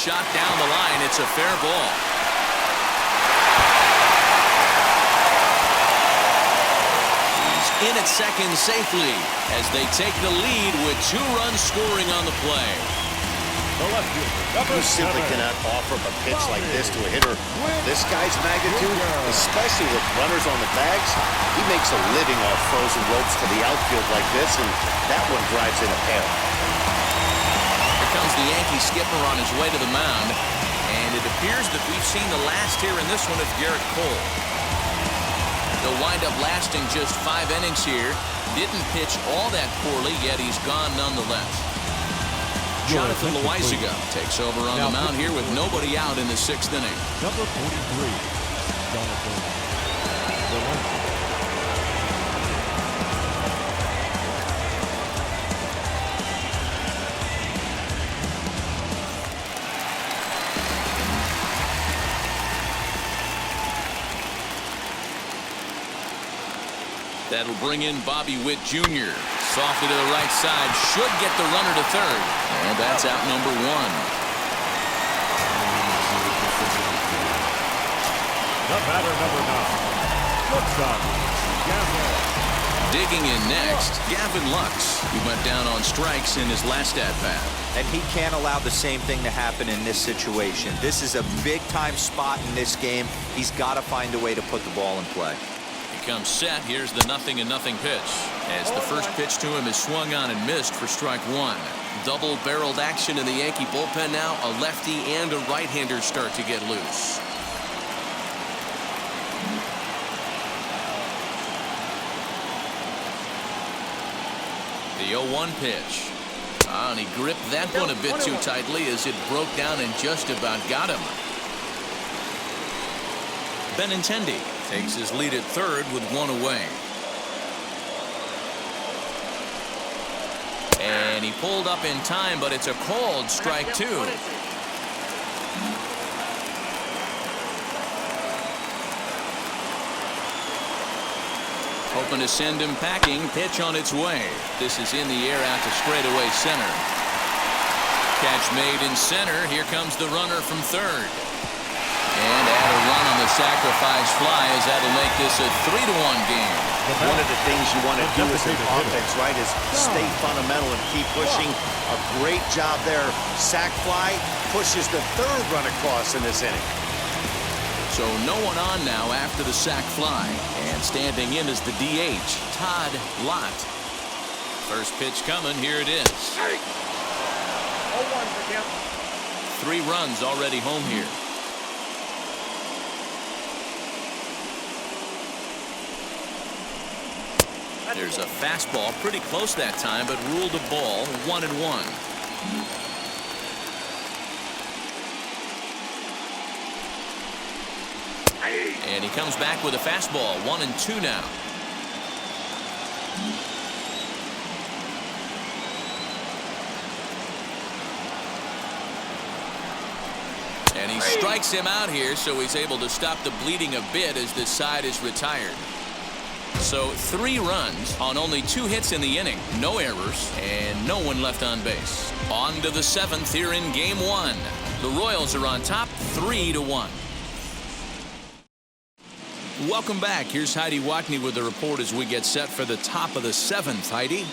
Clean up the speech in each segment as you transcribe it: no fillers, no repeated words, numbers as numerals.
shot down the line. It's a fair ball. He's in at second safely as they take the lead with 2 runs scoring on the play. You simply cannot offer up a pitch like this to a hitter this guy's magnitude, especially with runners on the bags. He makes a living off frozen ropes to the outfield like this, and that one drives in a pair. Here comes the Yankee skipper on his way to the mound, and it appears that we've seen the last here in this one of Garrett Cole. He'll wind up lasting just 5 innings here. Didn't pitch all that poorly, yet he's gone nonetheless. Jonathan Loaizaga takes over on the mound here with nobody out in the 6th inning. Number 43, Jonathan Loaizaga. That'll bring in Bobby Witt Jr. Softly to the right side. Should get the runner to third. And that's out number 1. The batter, number 9. Shortstop, Gavin. Digging in next, Gavin Lux, who went down on strikes in his last at-bat. And he can't allow the same thing to happen in this situation. This is a big-time spot in this game. He's got to find a way to put the ball in play. Comes set. Here's the 0-0 pitch as the first pitch to him is swung on and missed for strike 1. Double-barreled action in the Yankee bullpen now. A lefty and a right-hander start to get loose. The 0-1 pitch. And he gripped that one a bit too tightly as it broke down and just about got him. Benintendi takes his lead at third with 1 away. And he pulled up in time, but it's a called strike 2. Hoping to send him packing. Pitch on its way. This is in the air out to straightaway center. Catch made in center. Here comes the runner from third. And add a run on the sacrifice fly as that'll make this a 3-1 game. One of the things you want to do as an offense, right, is stay fundamental and keep pushing. A great job there. Sac fly pushes the 3rd run across in this inning. So no one on now after the sac fly. And standing in is the DH, Todd Lott. First pitch coming. Here it is. 3 runs already home here. There's a fastball pretty close that time, but ruled a ball. 1-1. And he comes back with a fastball. 1-2 now. And he strikes him out here, so he's able to stop the bleeding a bit as this side is retired. So 3 runs on only 2 hits in the inning. No errors and no one left on base. On to the 7th here in game 1. The Royals are on top 3-1. Welcome back. Here's Heidi Watney with the report as we get set for the top of the 7th. Heidi.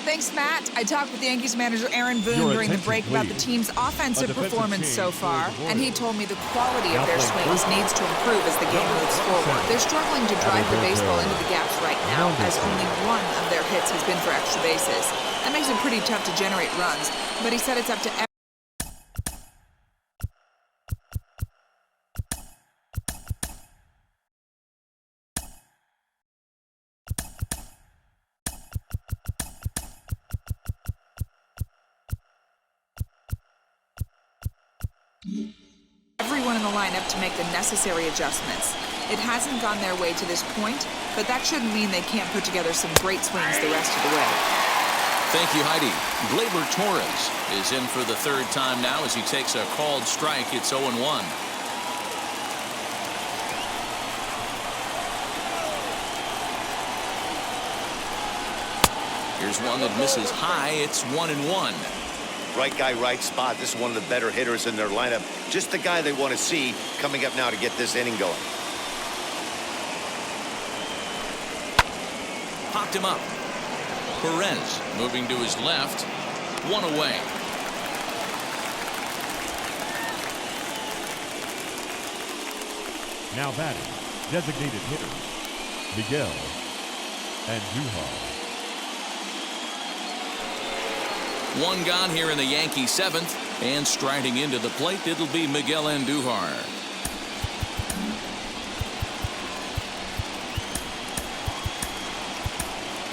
Thanks, Matt. I talked with Yankees manager Aaron Boone during the break about the team's offensive performance so far, and he told me the quality of their swings needs to improve as the game moves forward. They're struggling to drive the baseball into the gaps right now, as only 1 of their hits has been for extra bases. That makes it pretty tough to generate runs, but he said it's up to everyone in the lineup to make the necessary adjustments. It hasn't gone their way to this point, but that shouldn't mean they can't put together some great swings the rest of the way. Thank you, Heidi. Gleyber Torres is in for the 3rd time now as he takes a called strike. It's 0-1. Here's one that misses high. It's 1-1. Right guy, right spot. This is one of the better hitters in their lineup. Just the guy they want to see coming up now to get this inning going. Popped him up. Perez moving to his left. One away. Now batting, designated hitters, Miguel Andujar. One gone here in the Yankees' seventh, and striding into the plate, it'll be Miguel Andujar.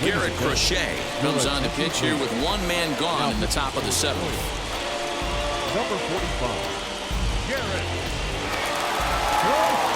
Garrett Crochet comes on to pitch here with one man gone in the top of the seventh. Number 45, Garrett Crochet.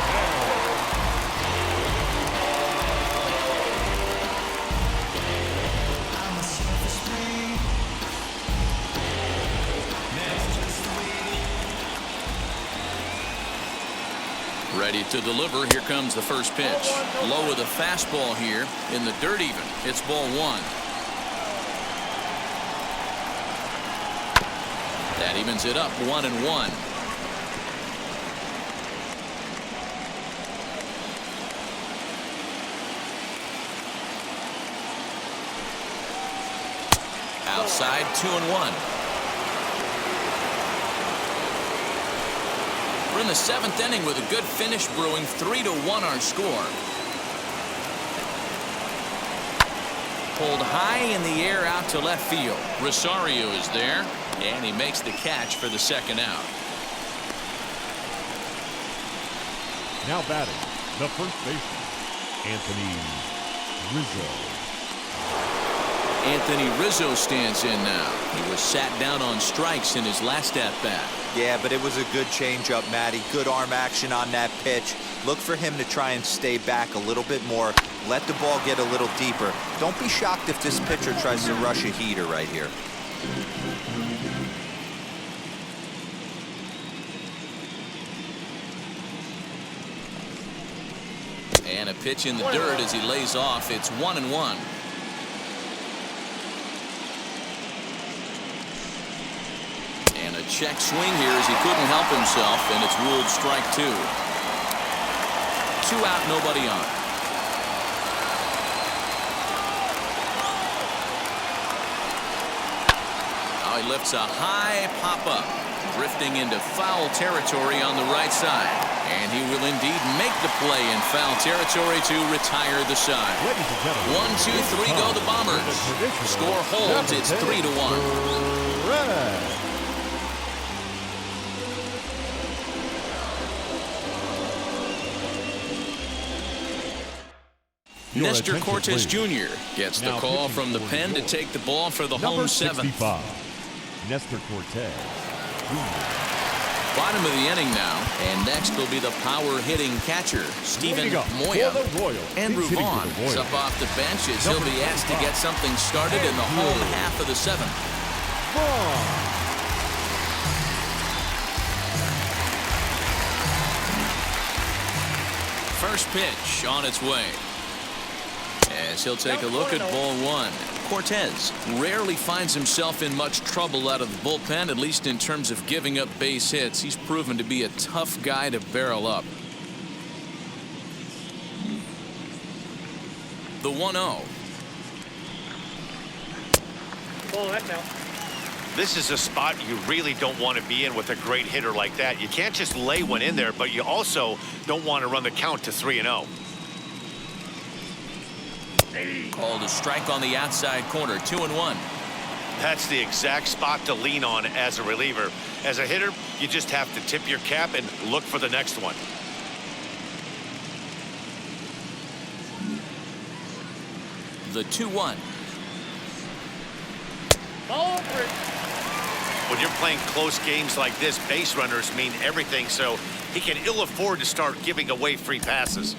Ready to deliver. Here comes the first pitch. Low with a fastball here in the dirt even. It's ball one. That evens it up 1-1. Outside 2-1. We're in the seventh inning with a good finish brewing. 3-1 our score. Pulled high in the air out to left field. Rosario is there, and he makes the catch for the second out. Now batting, the first baseman, Anthony Rizzo. Anthony Rizzo stands in now. He was sat down on strikes in his last at-bat. Yeah, but it was a good changeup, Matty. Good arm action on that pitch. Look for him to try and stay back a little bit more. Let the ball get a little deeper. Don't be shocked if this pitcher tries to rush a heater right here. And a pitch in the dirt as he lays off. It's 1-1. And a check swing here as he couldn't help himself, and it's ruled strike two. 2 out, nobody on. Now he lifts a high pop-up, drifting into foul territory on the right side. And he will indeed make the play in foul territory to retire the side. 1, 2, 3 go the Bombers. Score holds. It's 3-1. Nestor Cortes Jr. gets the call from the pen to take the ball for the home seventh. Nestor Cortes Jr. Bottom of the inning now, and next will be the power-hitting catcher, Stephen Moya. Andrew Vaughn is up off the bench as he'll be asked to get something started in the home half of the seventh. First pitch on its way. As he'll take a look at ball one. Cortes rarely finds himself in much trouble out of the bullpen, at least in terms of giving up base hits. He's proven to be a tough guy to barrel up. The 1-0. This is a spot you really don't want to be in with a great hitter like that. You can't just lay one in there, but you also don't want to run the count to 3-0. Called a strike on the outside corner. 2-1. That's the exact spot to lean on as a reliever. As a hitter, you just have to tip your cap and look for the next one. The 2-1. When you're playing close games like this, base runners mean everything, so he can ill afford to start giving away free passes.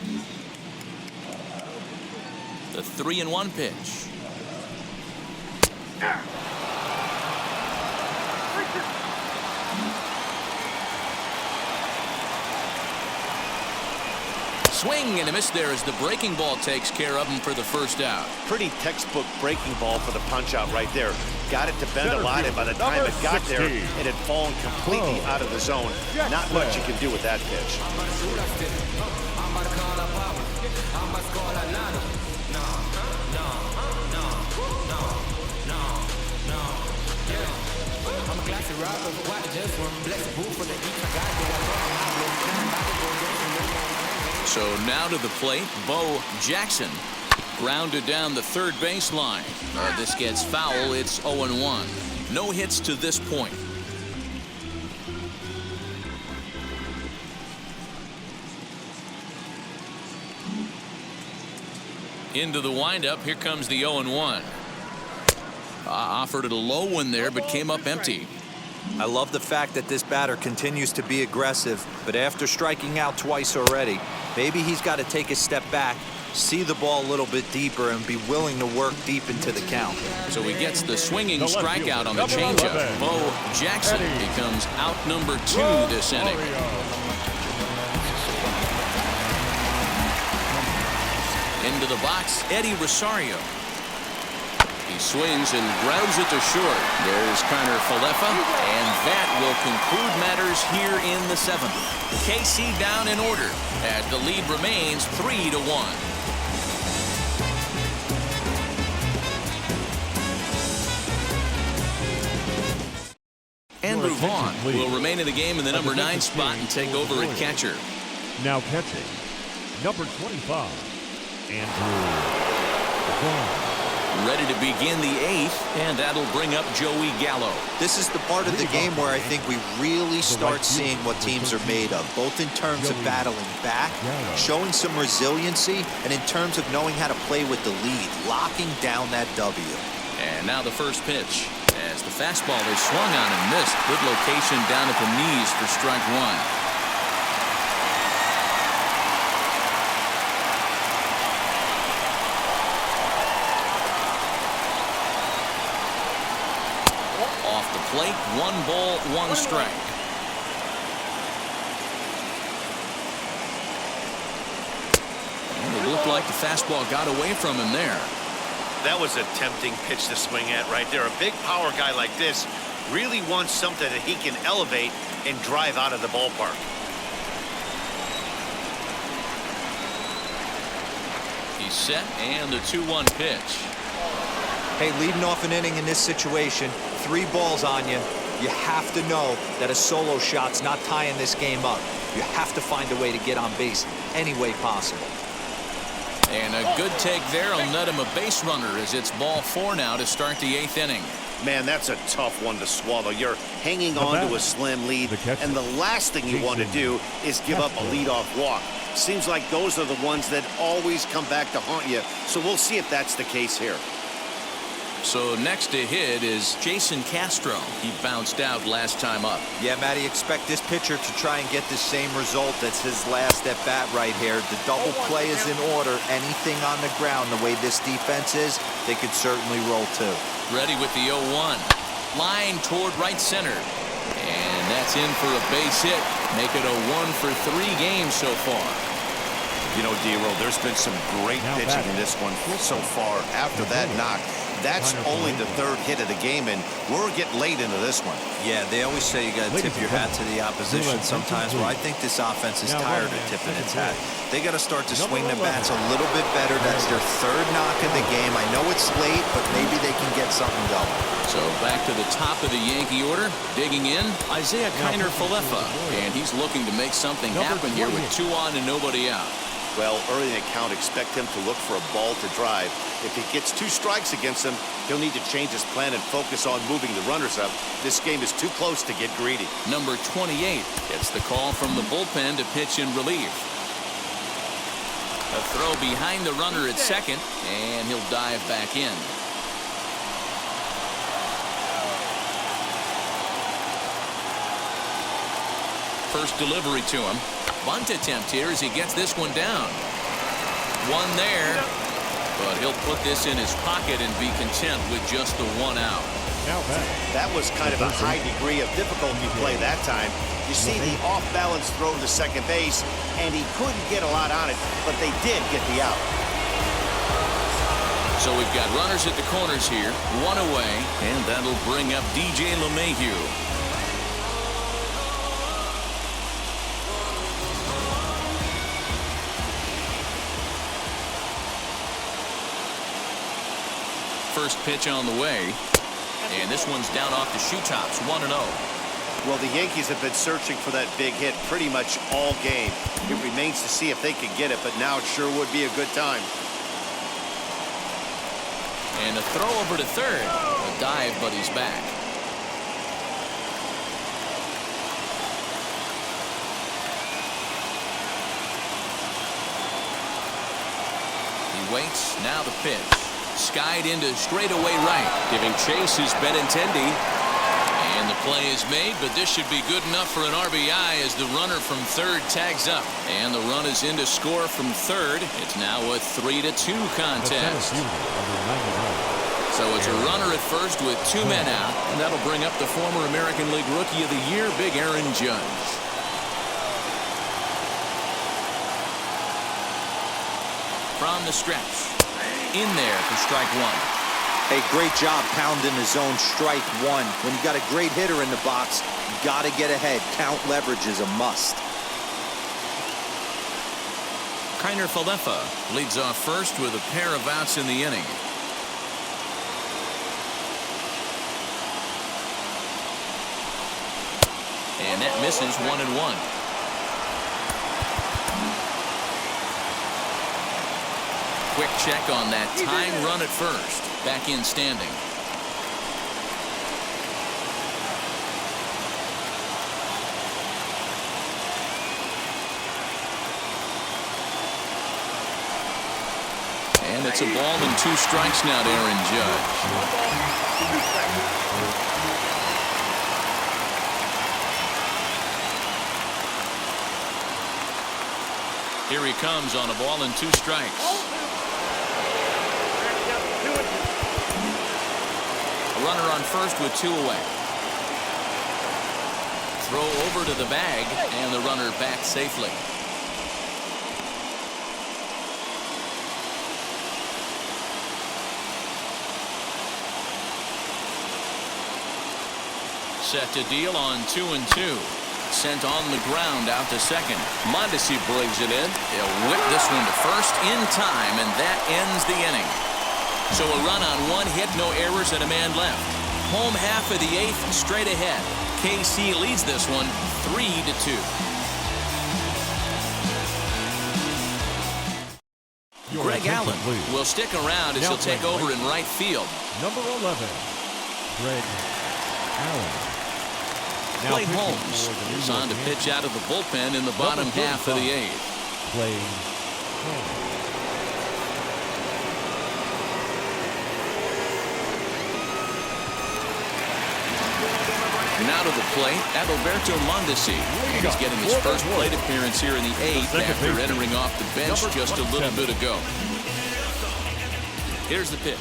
The 3-1 pitch. Swing and a miss there as the breaking ball takes care of him for the first out. Pretty textbook breaking ball for the punch out right there. Got it to bend a lot, and by the time it got there, it had fallen completely out of the zone. Not much you can do with that pitch. So now to the plate, Bo Jackson. Grounded down the third baseline. This gets foul. It's 0-1. No hits to this point. Into the windup. Here comes the 0-1. Offered it a low one there, but came up empty. I love the fact that this batter continues to be aggressive, but after striking out twice already, maybe he's got to take a step back, see the ball a little bit deeper, and be willing to work deep into the count. So he gets the swinging strikeout on the changeup. Bo Jackson becomes out number 2 this inning. Into the box, Eddie Rosario. He swings and grounds it to short. There's Connor Falefa, and that will conclude matters here in the 7th. KC down in order as the lead remains 3-1. Andrew Vaughn will remain in the game in the number 9 spot and take over at catcher. Now catching, number 25, Andrew Vaughn. Ready to begin the 8th, and that'll bring up Joey Gallo. This is the part of the game where I think we really start seeing what teams are made of, both in terms of battling back, showing some resiliency, and in terms of knowing how to play with the lead, locking down that W. And now the first pitch. As the fastball is swung on and missed. Good location down at the knees for strike 1. Plate, 1 ball, 1 strike. And it looked like the fastball got away from him there. That was a tempting pitch to swing at right there. A big power guy like this really wants something that he can elevate and drive out of the ballpark. He's set, and the 2-1 pitch. Hey, leading off an inning in this situation, 3 balls on you. You have to know that a solo shot's not tying this game up. You have to find a way to get on base any way possible. And a good take there will net him a base runner as it's ball 4 now to start the 8th inning. Man, that's a tough one to swallow. You're hanging on to a slim lead, and the last thing you want to do is give up a leadoff walk. Seems like those are the ones that always come back to haunt you, so we'll see if that's the case here. So next to hit is Jason Castro. He bounced out last time up. Yeah, Matty, expect this pitcher to try and get the same result as his last at bat right here. The double play is in order. Anything on the ground, the way this defense is, they could certainly roll too. Ready with the 0-1. Line toward right center. And that's in for a base hit. Make it a 1 for 3 games so far. You know, D-Roll, there's been some great pitching in this one so far. After that knock, that's only the 3rd hit of the game, and we're getting late into this one. Yeah, they always say you got to tip your hat to the opposition sometimes. Well, I think this offense is tired of tipping its hat. They got to start to swing the bats a little bit better. That's their 3rd knock of the game. I know it's late, but maybe they can get something going. So back to the top of the Yankee order. Digging in, Isaiah Kiner Falefa. And he's looking to make something happen here with 2 on and nobody out. Well, early in the count, expect him to look for a ball to drive. If he gets 2 strikes against him, he'll need to change his plan and focus on moving the runners up. This game is too close to get greedy. Number 28 gets the call from the bullpen to pitch in relief. A throw behind the runner at second, and he'll dive back in. First delivery to him. Bunt attempt here as he gets this one down. One there. But he'll put this in his pocket and be content with just the 1 out. Now back. That was kind of a high degree of difficulty play that time. You see the off-balance throw to second base, and he couldn't get a lot on it, but they did get the out. So we've got runners at the corners here, 1 away, and that'll bring up DJ LeMahieu. First pitch on the way, and this one's down off the shoe tops, 1-0. Well, the Yankees have been searching for that big hit pretty much all game. It remains to see if they can get it, but now it sure would be a good time. And a throw over to third. A dive, but he's back. He waits, now the pitch. Skied into straightaway right. Giving chase is Benintendi. And the play is made, but this should be good enough for an RBI as the runner from third tags up. And the run is in to score from third. It's now a 3-2 contest. So it's a runner at first with 2 men out, and that'll bring up the former American League Rookie of the Year, Big Aaron Judge. From the stretch. In there for strike 1. Hey, great job pounding the zone strike 1. When you got a great hitter in the box, you got to get ahead. Count leverage is a must. Kiner Falefa leads off first with a pair of outs in the inning. And that misses 1-1. Quick check on that tying run at first. Back in standing. And it's a ball and 2 strikes now to Aaron Judge. Here he comes on a ball and 2 strikes. A runner on first with 2 away. Throw over to the bag, and the runner back safely. Set to deal on 2-2. Sent on the ground out to second. Mondesi brings it in. He'll whip this one to first in time, and that ends the inning. So a run on 1 hit, no errors, and a man left. Home half of the 8th, straight ahead. KC leads this one 3-2. Greg Allen will stick around as he'll take over in right field. Number 11, Greg Allen. Clay Holmes is on to pitch out of the bullpen in the bottom half of the 8th. Clay Holmes. Now to the plate, Adalberto Mondesi. And he's getting his first plate appearance here in the 8th after entering off the bench just a little bit ago. Here's the pitch.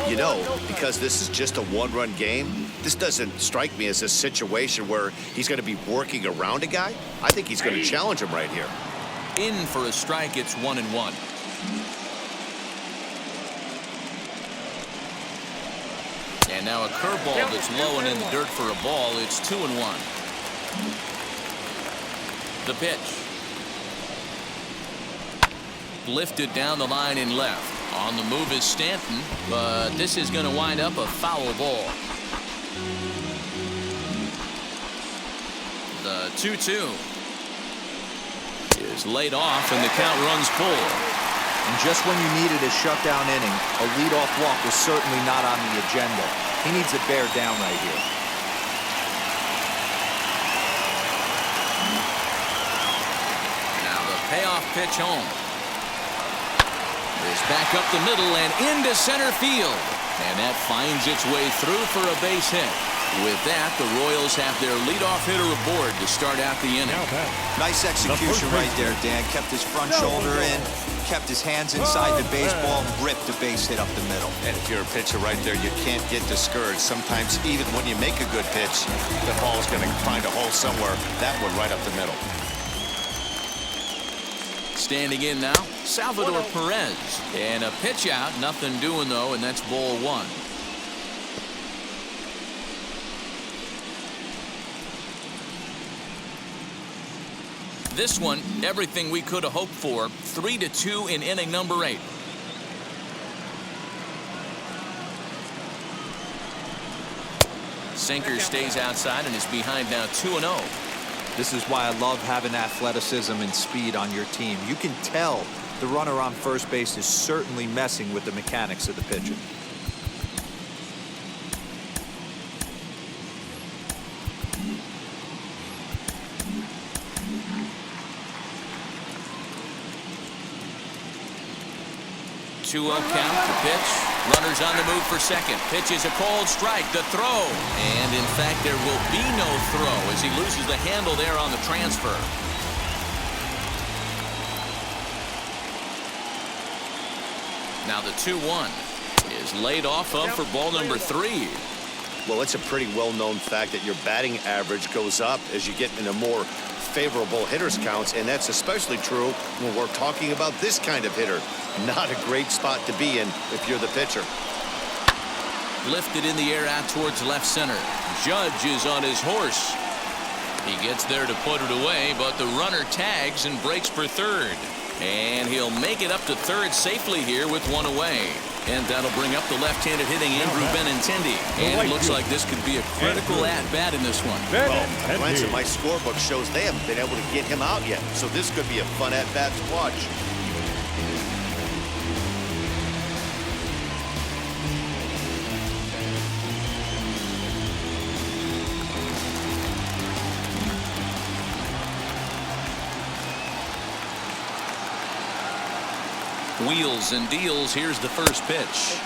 You know, because this is just a 1-run game, this doesn't strike me as a situation where he's going to be working around a guy. I think he's going to challenge him right here. In for a strike, it's 1-1. And now a curveball that's low and in the dirt for a ball. It's 2-1. The pitch. Lifted down the line in left. On the move is Stanton, but this is going to wind up a foul ball. The 2-2 is laid off, and the count runs full. And just when you needed a shutdown inning, a leadoff walk was certainly not on the agenda. He needs to bear down right here. Now the payoff pitch home. Is back up the middle and into center field. And that finds its way through for a base hit. With that, the Royals have their leadoff hitter aboard to start out the inning. Now back. Nice execution right there, Dan. Kept his front shoulder in, kept his hands inside the baseball, and ripped the base hit up the middle. And if you're a pitcher right there, you can't get discouraged. Sometimes even when you make a good pitch, the ball's going to find a hole somewhere. That one right up the middle. Standing in now, Salvador Perez. And a pitch out, nothing doing though, and that's ball one. This one, everything we could have hoped for. 3-2 in inning number 8. Sinker stays outside and is behind now 2-0. This is why I love having athleticism and speed on your team. You can tell the runner on first base is certainly messing with the mechanics of the pitcher. Two 0 count, the pitch. Runners on the move for second. Pitch is a cold strike. The throw. And in fact, there will be no throw as he loses the handle there on the transfer. Now the 2-1 is laid off of for ball number 3. Well, it's a pretty well-known fact that your batting average goes up as you get into more favorable hitters counts, and that's especially true when we're talking about this kind of hitter. Not a great spot to be in if you're the pitcher. Lifted in the air out towards left center. Judge is on his horse. He gets there to put it away, but the runner tags and breaks for third. And he'll make it up to third safely here with one away. And that'll bring up the left-handed hitting Andrew Benintendi. And it looks like this could be a critical at-bat in this one. Well, a glance at my scorebook shows they haven't been able to get him out yet. So this could be a fun at-bat to watch. Wheels and deals. Here's the first pitch.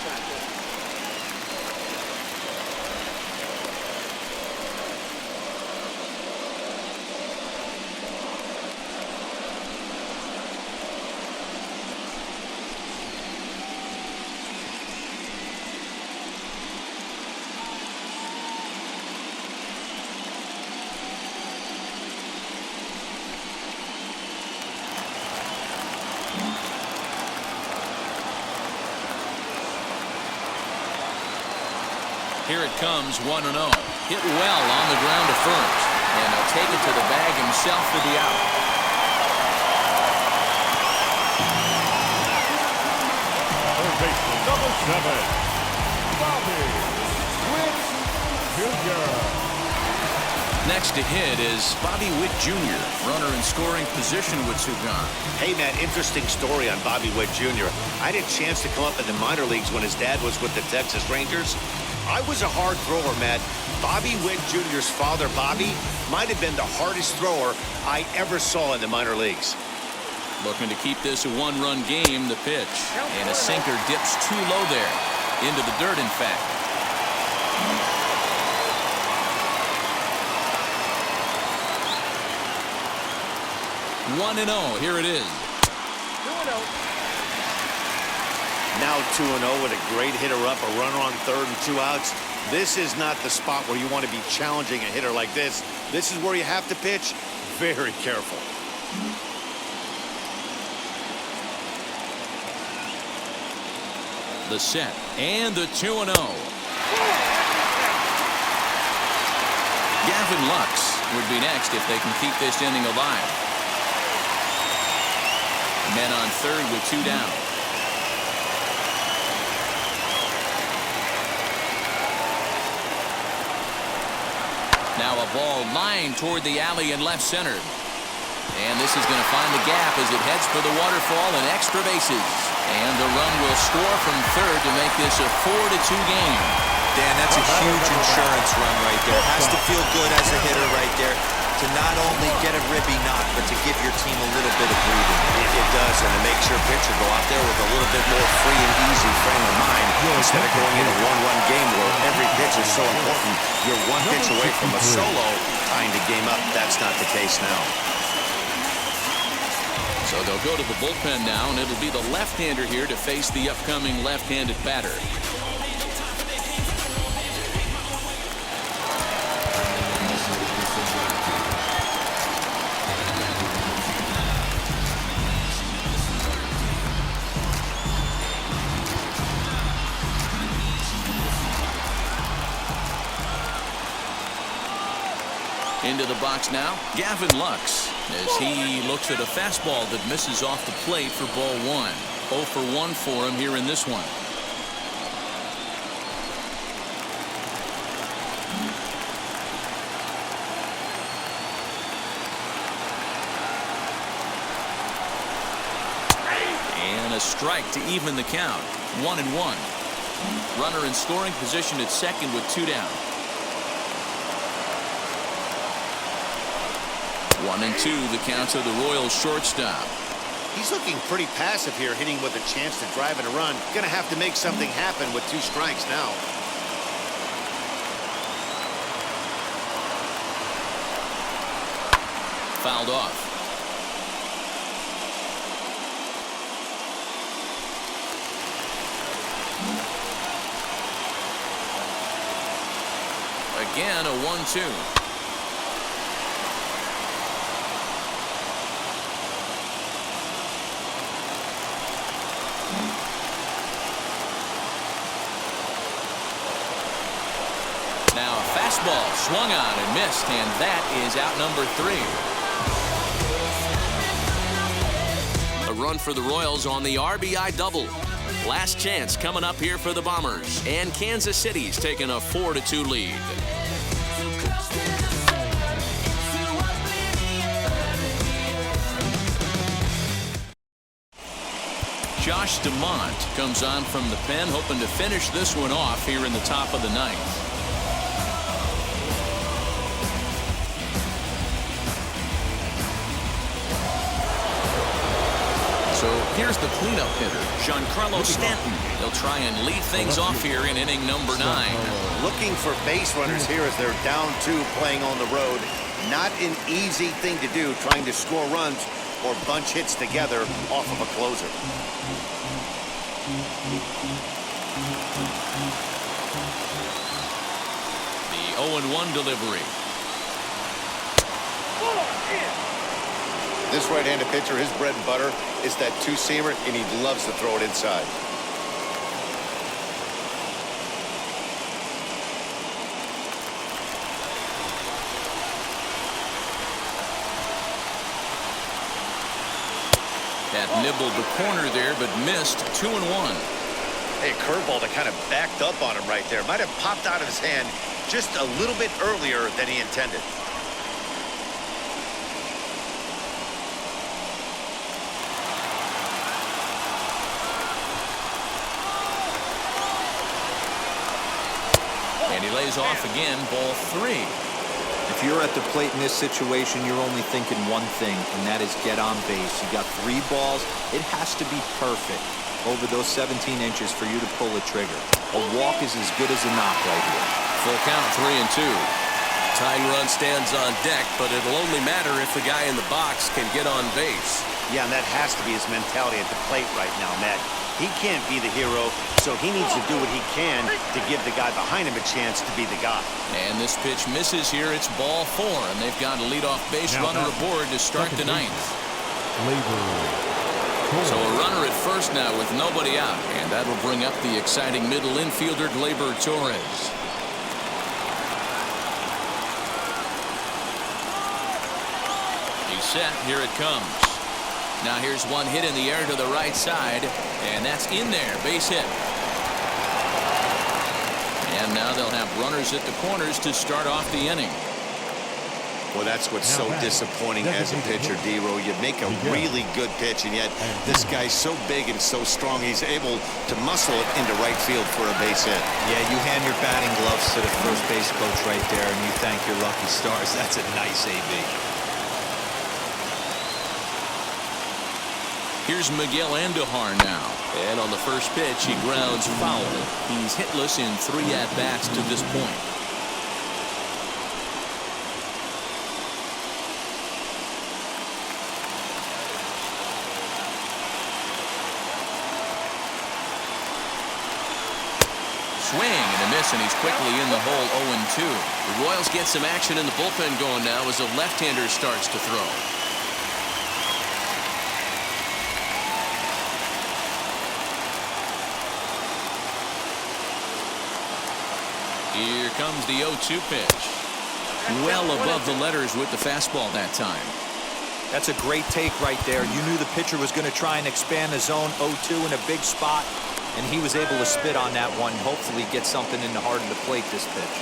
Here it comes, 1-0. Hit well on the ground to first. And he'll take it to the bag himself for the out. Third baseman, number 7, Bobby Witt Jr. Next to hit is Bobby Witt Jr., runner in scoring position with Sugan. Hey, Matt, interesting story on Bobby Witt Jr. I had a chance to come up in the minor leagues when his dad was with the Texas Rangers. I was a hard thrower, Matt. Bobby Witt Jr.'s father, Bobby, might have been the hardest thrower I ever saw in the minor leagues. Looking to keep this a one-run game, the pitch. And a sinker dips too low there. Into the dirt, in fact. One and 0. Here it is. 2-0. Now 2-0 with a great hitter up, a runner on third and 2 outs. This is not the spot where you want to be challenging a hitter like this. This is where you have to pitch very careful. The set and the 2-0. Gavin Lux would be next if they can keep this inning alive. Men on third with 2 down. Now a ball lined toward the alley in left center. And this is going to find the gap as it heads for the waterfall and extra bases. And the run will score from third to make this a 4-2 game. Dan, that's a huge insurance run right there. Has to feel good as a hitter right there to not only get a ribby knock, but to give your team a little bit of breathing. It does, and it makes your pitcher go out there with a little bit more free and easy frame of mind instead of going in a one-run game where every pitch is so important. You're one pitch away from a solo, tying the game up. That's not the case now. So they'll go to the bullpen now, and it'll be the left-hander here to face the upcoming left-handed batter. Into the box now, Gavin Lux, as he looks at a fastball that misses off the plate for ball 1. 0 for 1 for him here in this one. And a strike to even the count. 1-1. Runner in scoring position at second with 2 down. 1-2 the count to the Royals shortstop. He's looking pretty passive here, hitting with a chance to drive in a run. Gonna have to make something happen with 2 strikes now. Fouled off. Again, a 1-2. Now a fastball swung on and missed, and that is out number 3. A run for the Royals on the RBI double. Last chance coming up here for the Bombers, and Kansas City's taking a 4-2 lead. Josh DeMont comes on from the pen, hoping to finish this one off here in the top of the 9th. So here's the cleanup hitter, Giancarlo Stanton. He'll try and lead things off here in inning number 9. Looking for base runners here as they're down 2 playing on the road. Not an easy thing to do, trying to score runs or bunch hits together off of a closer. The 0-1 delivery. This right-handed pitcher, his bread and butter is that 2-seamer, and he loves to throw it inside. That nibbled the corner there, but missed. 2-1. Hey, a curveball that kind of backed up on him right there. Might have popped out of his hand just a little bit earlier than he intended. And he lays off again, ball 3. If you're at the plate in this situation, you're only thinking one thing, and that is get on base. You got 3 balls. It has to be perfect over those 17 inches for you to pull a trigger. A walk is as good as a knock right here. Full count, 3-2. Tying run stands on deck, but it'll only matter if the guy in the box can get on base. Yeah, and that has to be his mentality at the plate right now, Matt. He can't be the hero, so he needs to do what he can to give the guy behind him a chance to be the guy. And this pitch misses here. It's ball 4, and they've got a leadoff base runner aboard to start the 9th. So a runner at first now with nobody out, and that'll bring up the exciting middle infielder, Gleyber Torres. He's set. Here it comes. Now here's one hit in the air to the right side, and that's in there. Base hit. And now they'll have runners at the corners to start off the inning. Well, that's what's so disappointing as a pitcher, D-Row. You make a really good pitch, and yet this guy's so big and so strong, he's able to muscle it into right field for a base hit. Yeah, you hand your batting gloves to the first base coach right there, and you thank your lucky stars. That's a nice AB. Here's Miguel Andujar now. And on the first pitch, he grounds foul. He's hitless in 3 at-bats to this point. Swing and a miss, and he's quickly in the hole 0-2. The Royals get some action in the bullpen going now as a left-hander starts to throw. Here comes the 0-2 pitch. Well above the letters with the fastball that time. That's a great take right there. You knew the pitcher was going to try and expand the zone 0-2 in a big spot, and he was able to spit on that one. Hopefully get something in the heart of the plate this pitch.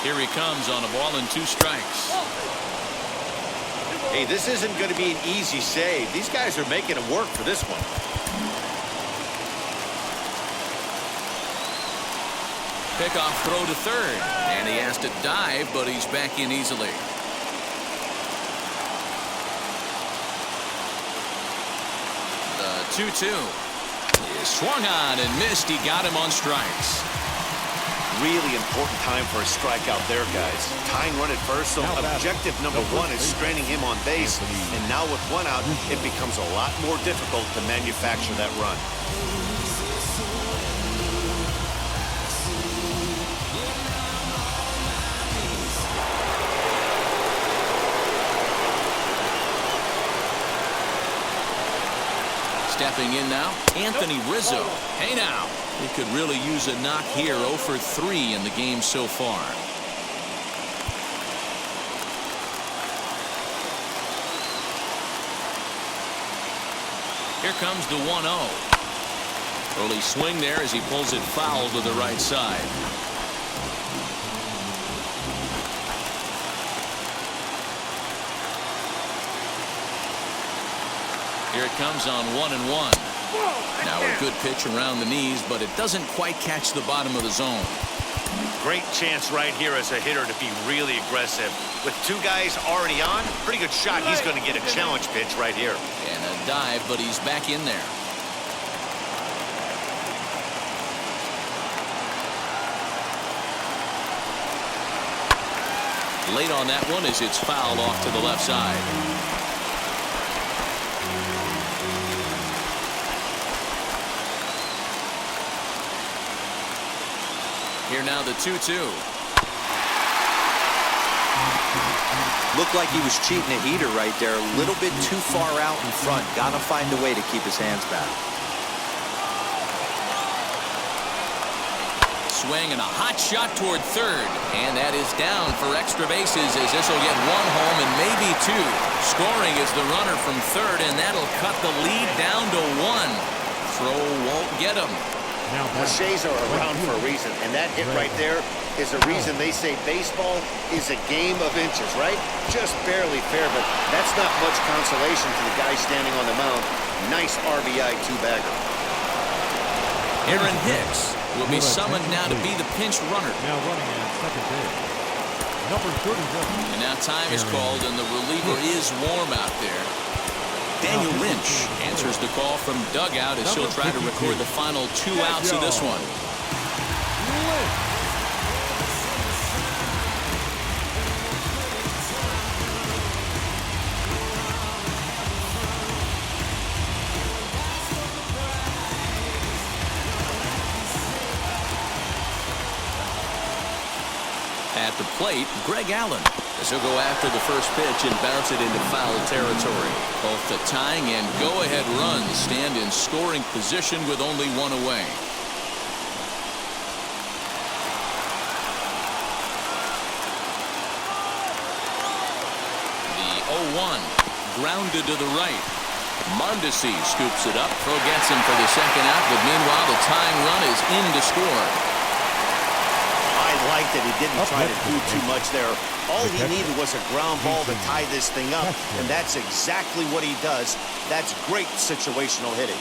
Here he comes on a ball and 2 strikes. Hey, this isn't going to be an easy save. These guys are making it work for this one. Pickoff throw to third, and he has to dive, but he's back in easily. The 2-2 is swung on and missed. He got him on strikes. Really important time for a strikeout there, guys. Tying run at first, so objective number 1 is straining him on base, and now with 1 out, it becomes a lot more difficult to manufacture that run. Stepping in now, Anthony Rizzo. Hey now, he could really use a knock here. 0 for 3 in the game so far. Here comes the 1-0. Early swing there as he pulls it foul to the right side. Here it comes on 1-1. Now a good pitch around the knees, but it doesn't quite catch the bottom of the zone. Great chance right here as a hitter to be really aggressive. With 2 guys already on, pretty good shot. He's going to get a challenge pitch right here. And a dive, but he's back in there. Late on that one as it's fouled off to the left side. Here now the 2-2. Looked like he was cheating a heater right there. A little bit too far out in front. Gotta find a way to keep his hands back. Swing and a hot shot toward third. And that is down for extra bases as this will get 1 home and maybe 2. Scoring is the runner from third, and that'll cut the lead down to 1. Throw won't get him. Cliches are around for a reason, and that hit right there is the reason they say baseball is a game of inches, right? Just barely fair, but that's not much consolation to the guy standing on the mound. Nice RBI 2-bagger. Aaron Hicks will be summoned now to be the pinch runner. Now running at second base. Number 31. And now time is called, and the reliever is warm out there. Daniel Lynch answers the call from dugout as he'll try to record the final 2 outs of this one. At the plate, Greg Allen, as he'll go after the first pitch and bounce it into foul territory. Both the tying and go-ahead runs stand in scoring position with only 1 away. The 0-1 grounded to the right. Mondesi scoops it up. Throw gets him for the second out, but meanwhile the tying run is in to score. I like that he didn't try to do too much there. All he needed was a ground ball to tie this thing up, and that's exactly what he does. That's great situational hitting.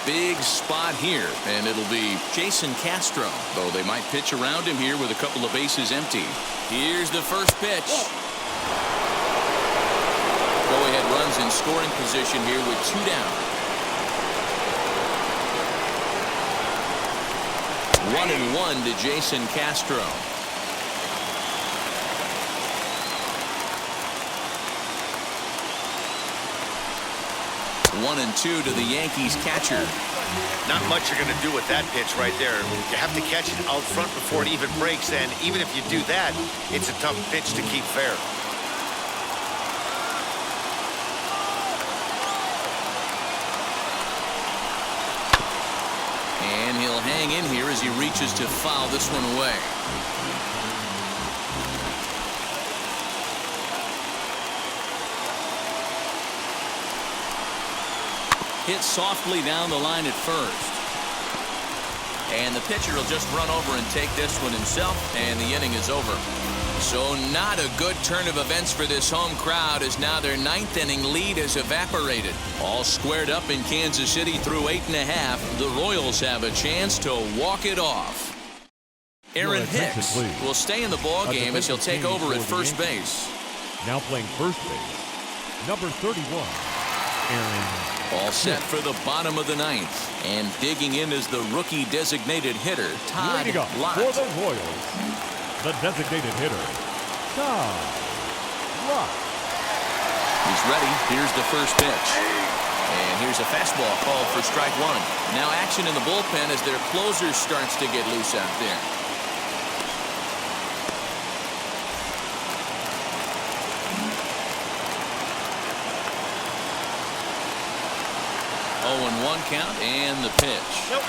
Big spot here, and it'll be Jason Castro, though they might pitch around him here with a couple of bases empty. Here's the first pitch. in scoring position here with 2 down. 1-1 to Jason Castro. One and 2 to the Yankees catcher. Not much you're going to do with that pitch right there. You have to catch it out front before it even breaks, and even if you do that, it's a tough pitch to keep fair. And he'll hang in here as he reaches to foul this one away. Hit softly down the line at first. And the pitcher will just run over and take this one himself, and the inning is over. So not a good turn of events for this home crowd, as now their 9th inning lead has evaporated. All squared up in Kansas City through 8.5. The Royals have a chance to walk it off. Aaron Hicks will stay in the ball game as he'll take over at first base. Now playing first base, number 31, Aaron. All set for the bottom of the 9th. And digging in is the rookie designated hitter, Todd Leading up Lott. for the Royals, the designated hitter, Todd Lott. He's ready. Here's the first pitch. And here's a fastball called for strike 1. Now action in the bullpen as their closer starts to get loose out there. One count and the pitch. Nope.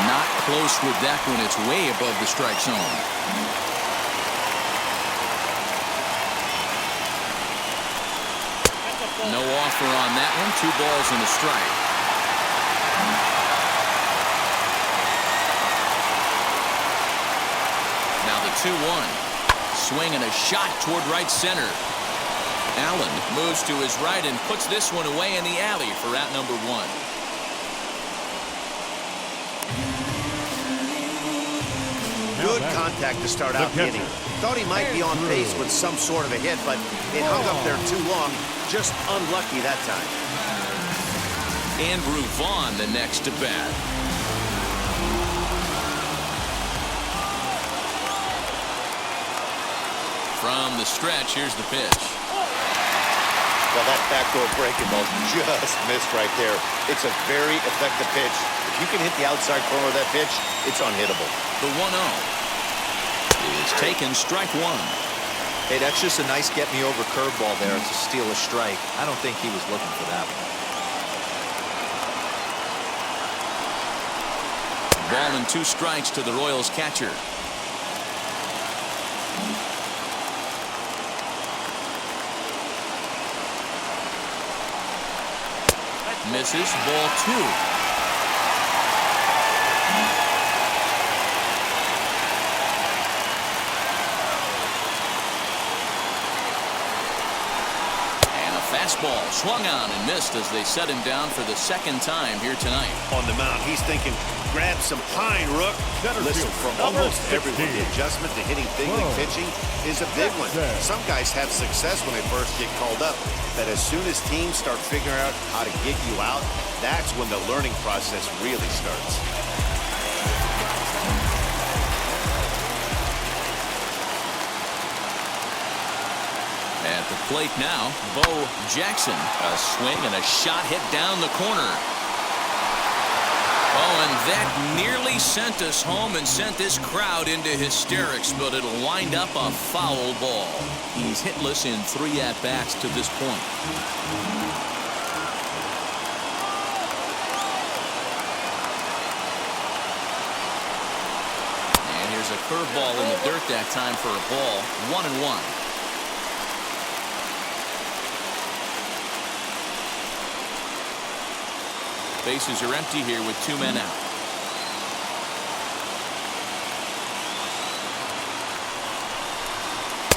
Not close with that one. It's way above the strike zone. No offer on that one. 2 balls and a strike. Now the 2-1. Swing and a shot toward right center. Allen moves to his right and puts this one away in the alley for out number 1. Good contact to start out the inning. Thought he might be on pace with some sort of a hit, but it hung up there too long. Just unlucky that time. Andrew Vaughn the next to bat. From the stretch, here's the pitch. Well, that backdoor breaking ball just missed right there. It's a very effective pitch. If you can hit the outside corner of that pitch, it's unhittable. The 1-0 is taken, strike 1. Hey, that's just a nice get-me-over curveball there to steal a strike. I don't think he was looking for that one. Ball and 2 strikes to the Royals catcher. Misses, ball 2. Fastball swung on and missed as they set him down for the 2nd time here tonight. On the mound, he's thinking, grab some pine, Rook. Listen, from almost everyone, the adjustment to hitting big league pitching is a big one. Some guys have success when they first get called up, but as soon as teams start figuring out how to get you out, that's when the learning process really starts. At the plate now, Bo Jackson. A swing and a shot hit down the corner. Oh, and that nearly sent us home and sent this crowd into hysterics, but it'll wind up a foul ball. He's hitless in 3 at-bats to this point. And here's a curveball in the dirt that time for a ball. 1-1. Bases are empty here with 2 men out.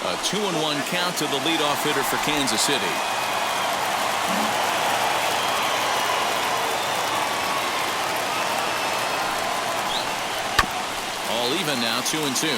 A 2-1 count to the leadoff hitter for Kansas City. All even now, 2-2.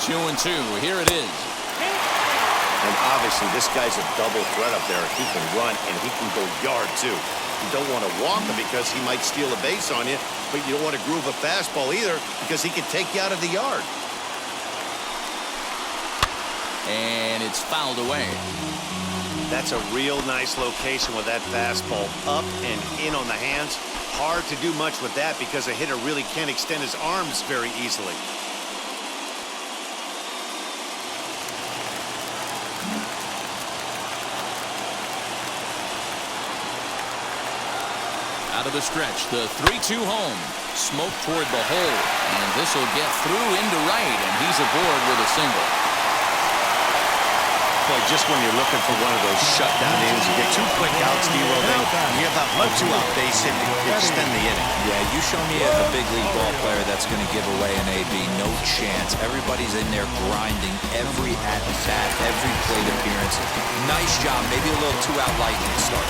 2-2. Here it is. And obviously, this guy's a double threat up there. He can run, and he can go yard, too. You don't want to walk him because he might steal a base on you, but you don't want to groove a fastball either because he can take you out of the yard. And it's fouled away. That's a real nice location with that fastball up and in on the hands. Hard to do much with that because a hitter really can't extend his arms very easily. Out of the stretch, the 3-2 home. Smoke toward the hole. And this will get through into right, and he's aboard with a single. Boy, just when you're looking for one of those shutdown innings, you get 2 quick outs, D-Roll, then you have that 1-2-out base hit to extend the inning. Yeah, you show me a big league ball player that's going to give away an AB. No chance. Everybody's in there grinding every at-bat, every plate appearance. Nice job. Maybe a little 2-out lightning start.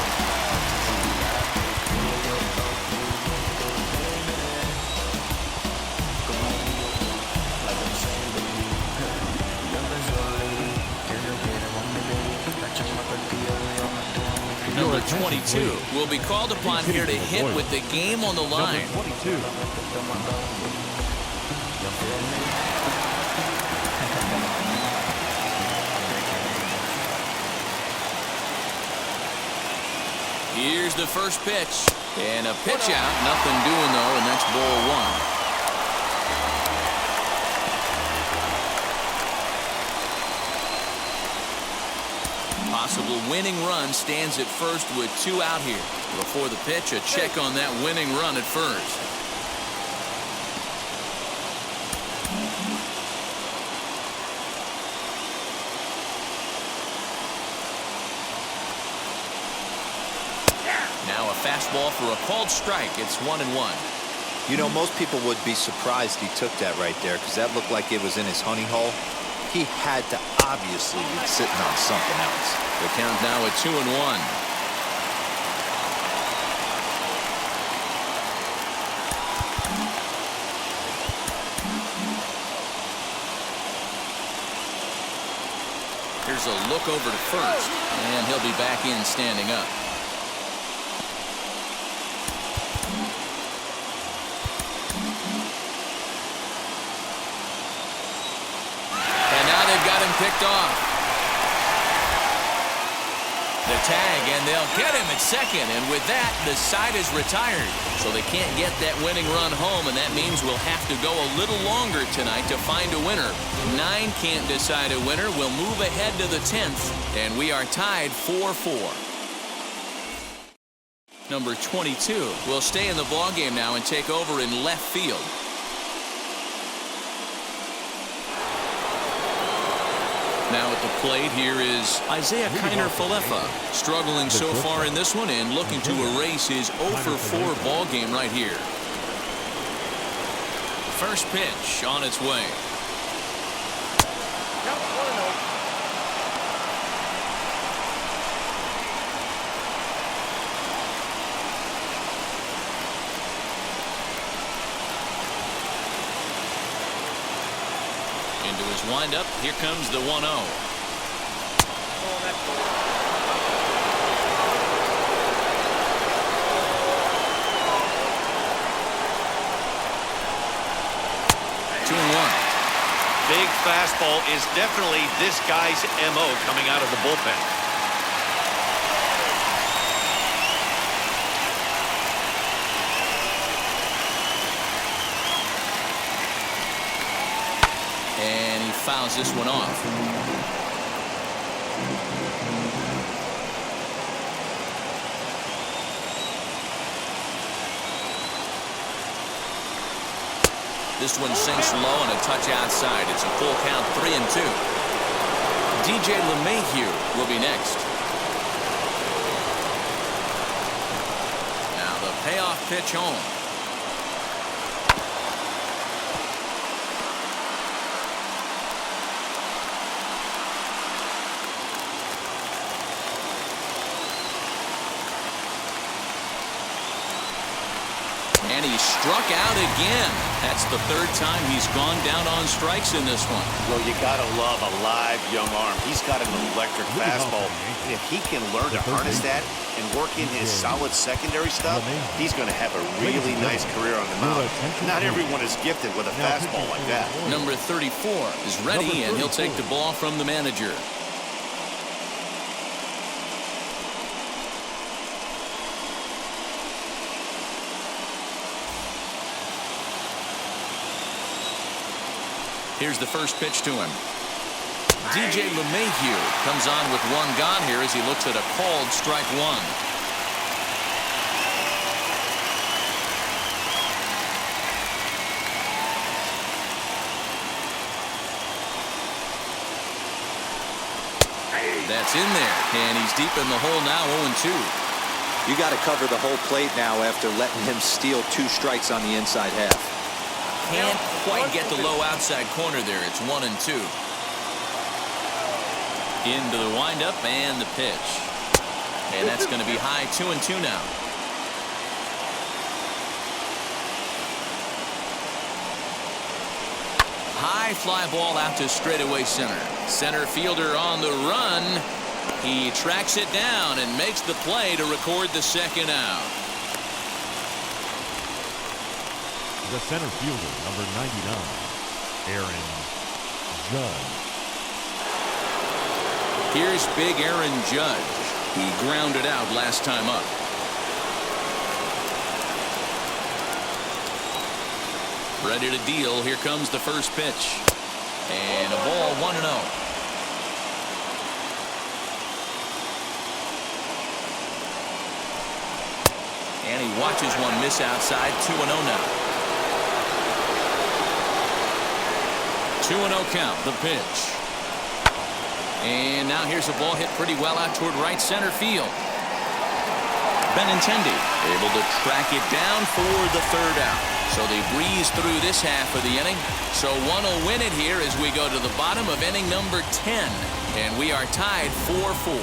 Number 22 will be called upon here to hit with the game on the line. Number 22. Here's the first pitch. And a pitch out. Nothing doing, though, and that's ball 1. Possible winning run stands at first with 2 out here. Before the pitch, a check on that winning run at first. Now a fastball for a called strike. It's 1-1. You know, most people would be surprised he took that right there because that looked like it was in his honey hole. He had to obviously be sitting on something else. The count now at 2-1. Here's a look over to first, and he'll be back in standing up. Picked off. The tag, and they'll get him at second, and with that, the side is retired. So they can't get that winning run home, and that means we'll have to go a little longer tonight to find a winner. 9 can't decide a winner. We'll move ahead to the 10th, and we are tied 4-4. Number 22 will stay in the ballgame now and take over in left field. Now at the plate, here is Isaiah Kiner-Falefa, struggling so far in this one and looking to erase his 0-for-4 ball game right here. First pitch on its way. Into his windup, here comes the 1-0. Big fastball is definitely this guy's MO coming out of the bullpen. And he fouls this one off. This one sinks low and a touch outside. It's a full count, 3-2. DJ LeMahieu will be next. Now the payoff pitch home. And he struck out again. That's the third time he's gone down on strikes in this one. Well, you got to love a live young arm. He's got an electric fastball. And if he can learn to harness that and work in his solid secondary stuff, he's going to have a really nice career on the mound. Not everyone is gifted with a fastball like that. Number 34 is ready, and he'll take the ball from the manager. Here's the first pitch to him. DJ LeMahieu comes on with one gone here as he looks at a called strike one. That's in there, and he's deep in the hole now, 0-2. You got to cover the whole plate now after letting him steal 2 strikes on the inside half. Can't quite get the low outside corner there. It's 1-2. Into the windup and the pitch. And that's going to be high, 2-2 now. High fly ball out to straightaway center. Center fielder on the run. He tracks it down and makes the play to record the second out. The center fielder, number 99, Aaron Judge. Here's big Aaron Judge. He grounded out last time up. Ready to deal. Here comes the first pitch. And a ball, 1-0. And he watches one miss outside. 2-0 now. 2-0 count, the pitch. And now here's a ball hit pretty well out toward right center field. Benintendi able to track it down for the third out. So they breeze through this half of the inning. So one will win it here as we go to the bottom of inning number 10. And we are tied 4-4.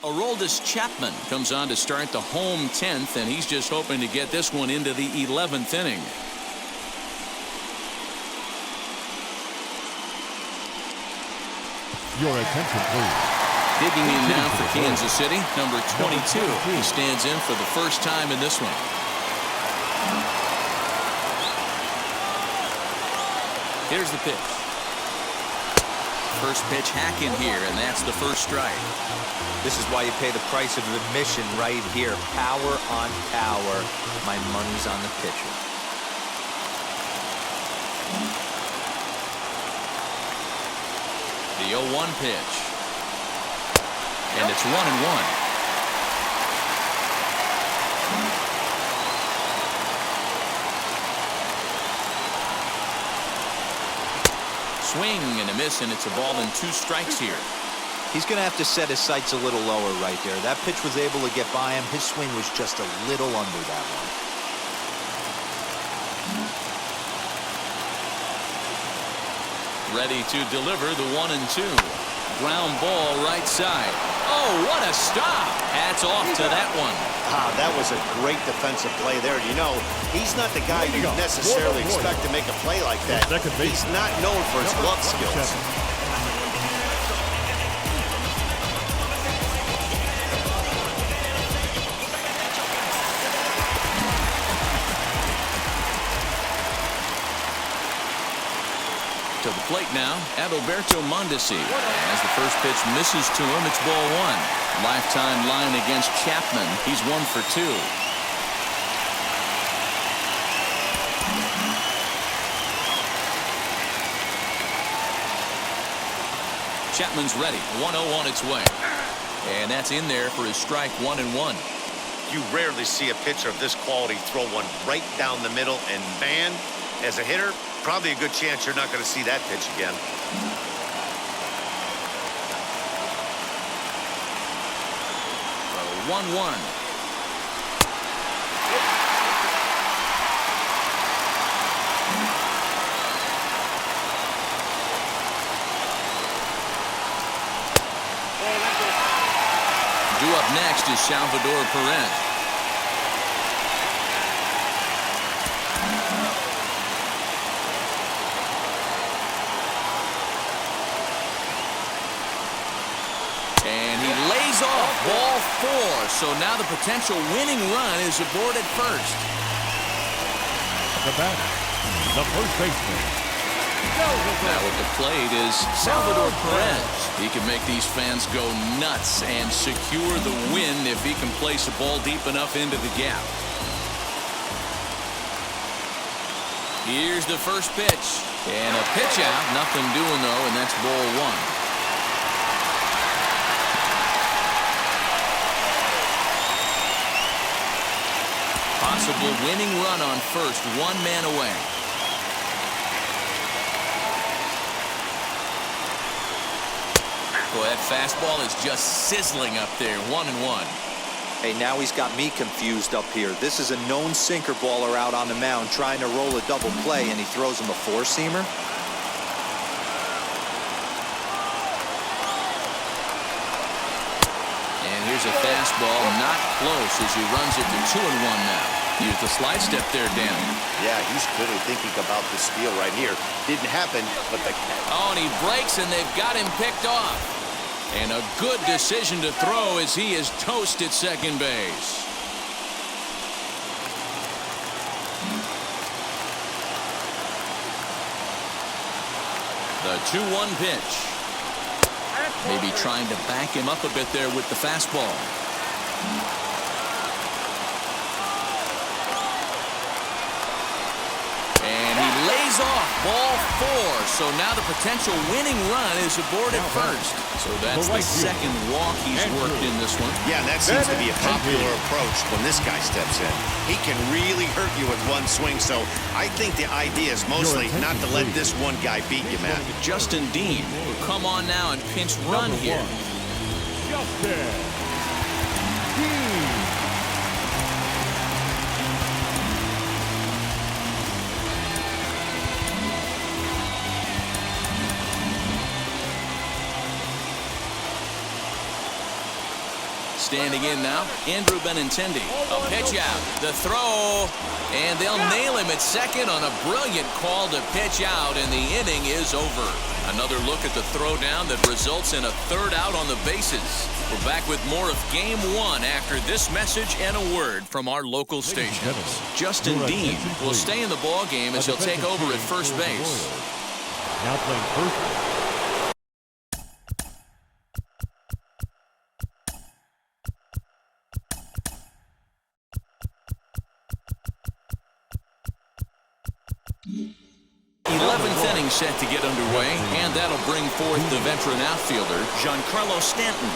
Aroldis Chapman comes on to start the home 10th, and he's just hoping to get this one into the 11th inning. Your attention, please. Digging in now for Kansas City, number 22. He stands in for the first time in this one. Here's the pitch. First pitch hack in here, and that's the first strike. This is why you pay the price of admission right here. Power on power. My money's on the pitcher. The 0-1 pitch. And it's 1-1. Swing and a miss, and it's a ball and 2 strikes here. He's going to have to set his sights a little lower right there. That pitch was able to get by him. His swing was just a little under that one. Ready to deliver the 1-2. Ground ball right side. Oh, what a stop. Hats off to that one. That was a great defensive play there. You know, he's not the guy you necessarily expect to make a play like that. He's not known for his glove skills. To the plate now, Adalberto Mondesi. As the first pitch misses to him, it's ball 1. Lifetime line against Chapman. He's 1 for 2. Chapman's ready. 1-0 on its way. And that's in there for his strike 1-1. You rarely see a pitcher of this quality throw one right down the middle, and man, as a hitter, probably a good chance you're not going to see that pitch again. So 1-1. Due up next is Salvador Perez. so now the potential winning run is aboard at first. The batter, the first baseman. Now at the plate is Salvador Perez. He can make these fans go nuts and secure the win if he can place a ball deep enough into the gap. Here's the first pitch. And a pitch out. Nothing doing, though, and that's ball one. Possible winning run on first. One man away. Boy, that fastball is just sizzling up there. 1-1. Hey, now he's got me confused up here. This is a known sinker baller out on the mound trying to roll a double play, and he throws him a four-seamer. And here's a fastball, not close as he runs it to 2-1 now. Use the slide step there, Dan. Yeah, he's clearly thinking about the steal right here. Didn't happen, but the... Oh, and he breaks, and they've got him picked off. And a good decision to throw as he is toast at second base. The 2-1 pitch. Maybe trying to back him up a bit there with the fastball. And he lays off ball 4. So now the potential winning run is aboard at first. So that's the second walk he's worked in this one. Yeah, that seems to be a popular approach when this guy steps in. He can really hurt you with one swing, so I think the idea is mostly not to let this one guy beat you, Matt. Justin Dean will come on now and pinch run here. Justin Dean. Standing in now, Andrew Benintendi. A pitch out, the throw, and they'll nail him at second on a brilliant call to pitch out, and the inning is over. Another look at the throwdown that results in a third out on the bases. We're back with more of Game 1 after this message and a word from our local stations. Justin Dean will stay in the ball game as he'll take over at first base. Now playing first. 11th inning set to get underway, and that'll bring forth the veteran outfielder, Giancarlo Stanton.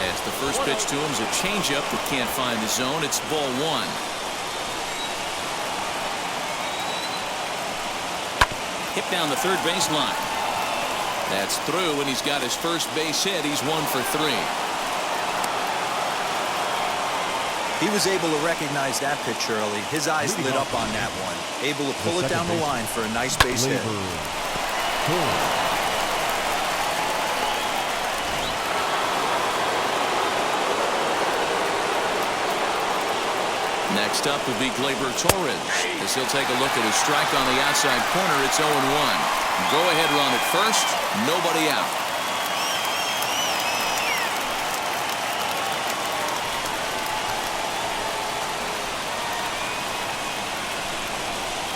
As the first pitch to him is a changeup that can't find the zone. It's ball 1. Hit down the third baseline. That's through, and he's got his first base hit. He's 1 for 3. He was able to recognize that pitch early. His eyes lit up on that one. Able to pull it down the line for a nice base hit. Next up will be Gleyber Torres as he'll take a look at his strike on the outside corner. It's 0-1. Go ahead run at first. Nobody out.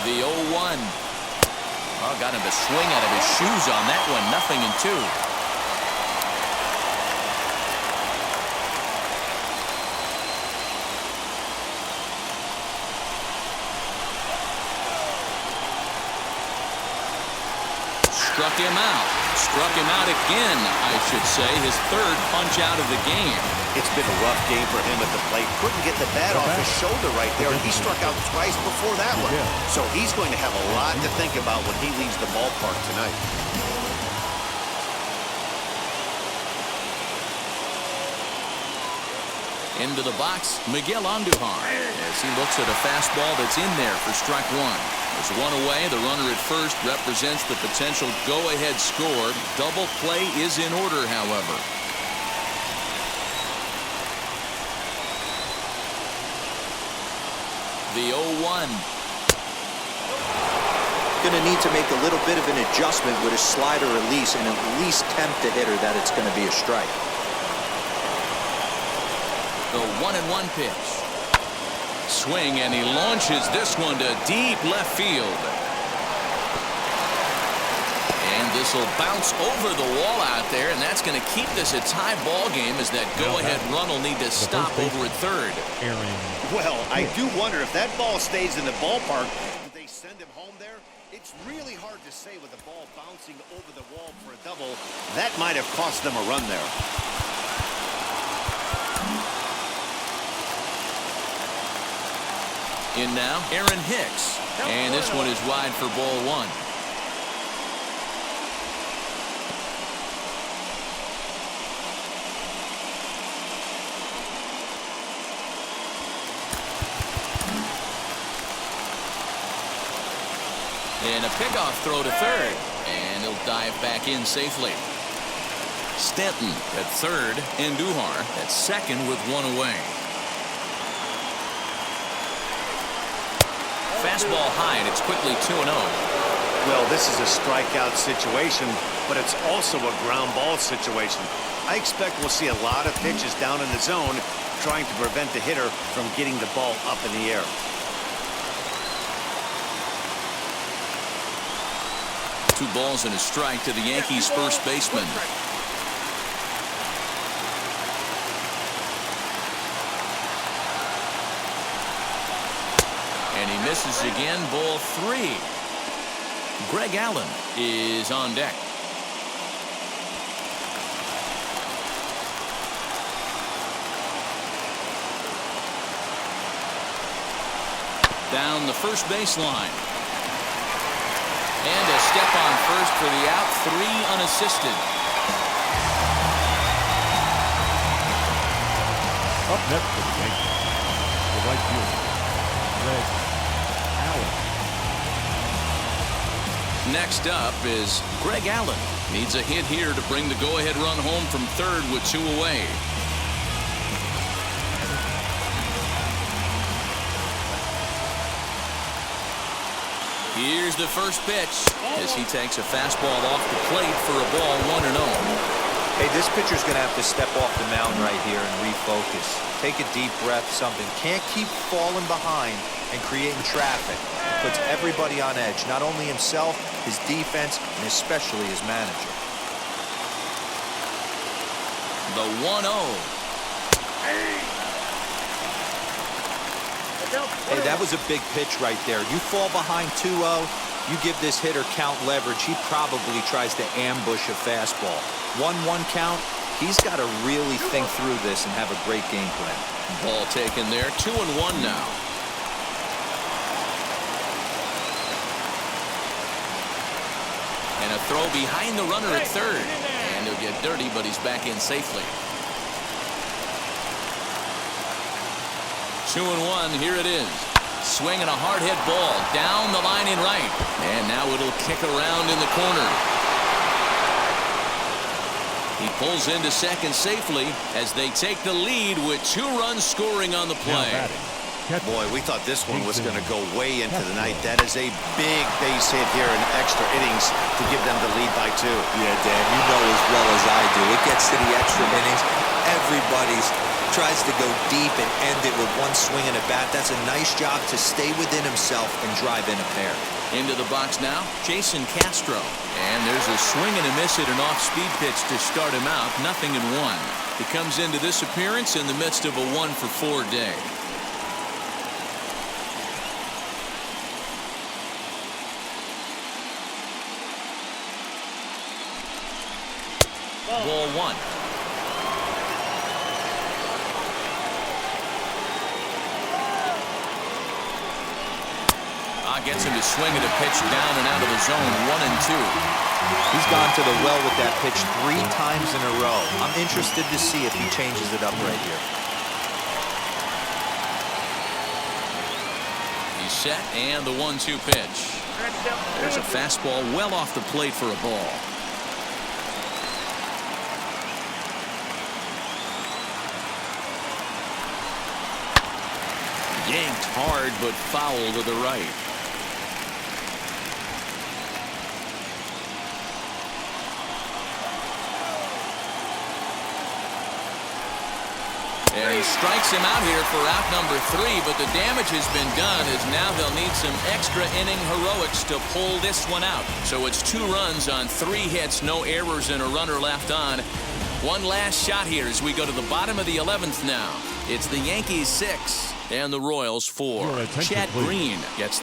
The 0-1. Oh, got him to swing out of his shoes on that one. 0-2. Struck him out. Struck him out again, I should say. His third punch out of the game. It's been a rough game for him at the plate. Couldn't get the bat off his shoulder right there, and he struck out twice before that one. So he's going to have a lot to think about when he leaves the ballpark tonight. Into the box, Miguel Andujar, as he looks at a fastball that's in there for strike 1. There's one away. The runner at first represents the potential go-ahead score. Double play is in order, however. The 0-1. Going to need to make a little bit of an adjustment with his slider release and at least tempt the hitter that it's going to be a strike. The 1-1 pitch. Swing, and he launches this one to deep left field. And this will bounce over the wall out there, and that's going to keep this a tie ball game as that go-ahead run will need to stop over at third. Well, I do wonder if that ball stays in the ballpark, do they send him home there? It's really hard to say with the ball bouncing over the wall for a double. That might have cost them a run there. In now, Aaron Hicks. And this one is wide for ball one. And a pickoff throw to third. And he'll dive back in safely. Stanton at third, and Duhar at second with one away. Fastball high, and it's quickly 2-0. Well, this is a strikeout situation, but it's also a ground ball situation. I expect we'll see a lot of pitches down in the zone trying to prevent the hitter from getting the ball up in the air. 2 balls and a strike to the Yankees' first baseman. And he misses again, ball 3. Greg Allen is on deck. Down the first baseline. And a step on first for the out, 3 unassisted. Up next for the Yankees, the right fielder, Greg Allen. Next up is Greg Allen. Needs a hit here to bring the go-ahead run home from third with 2 away. Here's the first pitch as he takes a fastball off the plate for a ball 1-0. Hey, this pitcher's going to have to step off the mound right here and refocus. Take a deep breath, something. Can't keep falling behind and creating traffic. It puts everybody on edge, not only himself, his defense, and especially his manager. The 1-0. Hey, that was a big pitch right there. You fall behind 2-0, you give this hitter count leverage. He probably tries to ambush a fastball. 1-1 count. He's got to really think through this and have a great game plan. Ball taken there. 2-1 now. And a throw behind the runner at third. And he'll get dirty, but he's back in safely. 2-1, here it is. Swinging a hard hit ball down the line in right. And now it'll kick around in the corner. He pulls into second safely as they take the lead with 2 runs scoring on the play. Boy, we thought this one was going to go way into the night. That is a big base hit here in extra innings to give them the lead by 2. Yeah, Dan, you know as well as I do. It gets to the extra innings. Everybody's tries to go deep and end it with 1 swing and a bat. That's a nice job to stay within himself and drive in a pair. Into the box now, Jason Castro. And there's a swing and a miss at an off-speed pitch to start him out. 0-1. He comes into this appearance in the midst of a 1-for-4 day. Ball 1. Gets him to swing at a pitch down and out of the zone. 1-2. He's gone to the well with that pitch 3 times in a row. I'm interested to see if he changes it up right here. He's set, and the 1-2 pitch. There's a fastball well off the plate for a ball. Yanked hard, but foul to the right. And he strikes him out here for out number 3, but the damage has been done as now they'll need some extra inning heroics to pull this one out. So it's 2 runs on 3 hits, no errors, and a runner left on. One last shot here as we go to the bottom of the 11th now. It's the Yankees 6 and the Royals 4. Chad Green gets